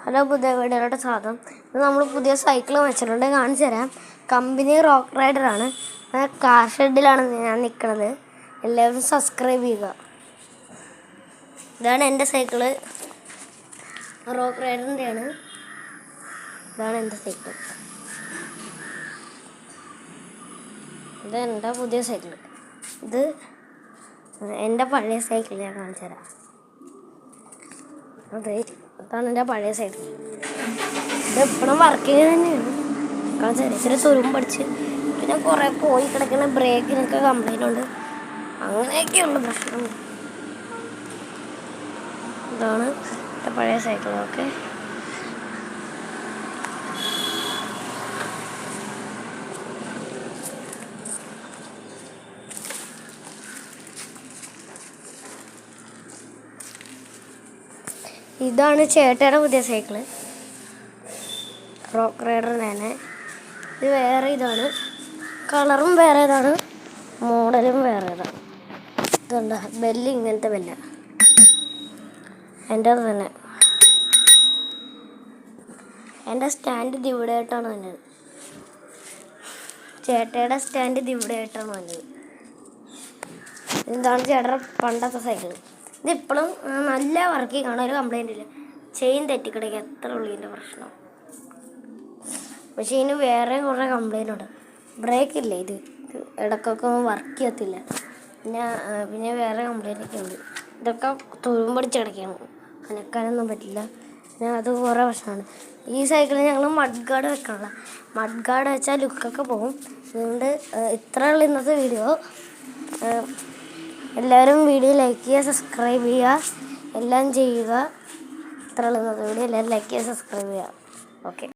Hello, പുതിയ വീഡിയോയിലോട്ട് സ്വാഗതം. ഇത് നമ്മൾ പുതിയ സൈക്കിൾ വെച്ചിട്ടുണ്ട്, കാണിച്ചു തരാം. കമ്പനി റോക്ക് റൈഡറാണ്. കാർ ഷെഡിലാണ് ഞാൻ നിൽക്കുന്നത്. എല്ലാവരും സബ്സ്ക്രൈബ് ചെയ്യുക. ഇതാണ് എൻ്റെ സൈക്കിള്, റോക്ക് റൈഡറിൻ്റെയാണ്. ഇതാണ് എൻ്റെ സൈക്കിൾ. ഇത് എൻ്റെ പുതിയ സൈക്കിൾ. ഇത് എൻ്റെ പഴയ സൈക്കിൾ ഞാൻ കാണിച്ചു തരാം. അതെ, ഇതാണ് എൻ്റെ പഴയ സൈക്കിൾ. ഇത് എപ്പോഴും വർക്കിങ് തന്നെയാണ്. ചെറിയ ചെറിയ തുരുമ്പടിച്ച്, പിന്നെ കുറേ പോയി കിടക്കുന്ന ബ്രേക്കിനൊക്കെ കംപ്ലൈൻ്റ് ഉണ്ട്. അങ്ങനെയൊക്കെയുള്ള പ്രശ്നം. ഇതാണ് എൻ്റെ പഴയ സൈക്കിൾ. ഓക്കെ, ഇതാണ് ചേട്ടയുടെ പുതിയ സൈക്കിള്, റോക്ക് റൈഡർ തന്നെ. ഇത് വേറെ ഇതാണ്, കളറും വേറെ ഇതാണ്, മോഡലും വേറെ ഇതാണ്. ഇതുണ്ട്, ബെല്ല് ഇങ്ങനത്തെ ബെല്ല എൻ്റെ തന്നെ. എൻ്റെ സ്റ്റാൻഡ് ഇത് ഇവിടെ ആയിട്ടാണ് വന്നത്. ചേട്ടയുടെ സ്റ്റാൻഡ് ഇത് ഇവിടെ ആയിട്ടാണ് വന്നത്. ഇതാണ് ചേട്ടയുടെ പണ്ടത്തെ സൈക്കിൾ. ഇതിപ്പോഴും നല്ല വർക്കിംഗ് ആണ്, ഒരു കംപ്ലൈൻ്റ് ഇല്ല. ചെയിൻ തെറ്റിക്കിടക്കുക, എത്ര ഉള്ളൂ ഇതിൻ്റെ പ്രശ്നം. പക്ഷേ ഇതിന് വേറെ കുറേ കംപ്ലൈൻ്റ് ഉണ്ട്. ബ്രേക്കില്ലേ, ഇത് ഇടയ്ക്കൊക്കെ വർക്ക് ചെയ്യത്തില്ല. പിന്നെ വേറെ കംപ്ലൈൻ്റ് ഒക്കെ ഉണ്ട്. ഇതൊക്കെ തുരുമ്പടിച്ചിടയ്ക്കാണ്, അനക്കാനൊന്നും പറ്റില്ല. പിന്നെ അത് കുറേ പ്രശ്നമാണ്. ഈ സൈക്കിളിൽ ഞങ്ങൾ മഡ് ഗാർഡ് വെക്കാനുള്ള. മഡ് ഗാർഡ് വെച്ചാൽ ലുക്കൊക്കെ പോകും. അതുകൊണ്ട് ഇത്രയുള്ള ഇന്നത്തെ വീഡിയോ. എല്ലാവരും വീഡിയോ ലൈക്ക് ചെയ്യുക, സബ്സ്ക്രൈബ് ചെയ്യുക, എല്ലാം ചെയ്യുക. ഇത്രയുള്ള ഇന്നത്തെ വീഡിയോ. എല്ലാവരും ലൈക്ക് ചെയ്യുക, സബ്സ്ക്രൈബ് ചെയ്യുക. ഓക്കെ.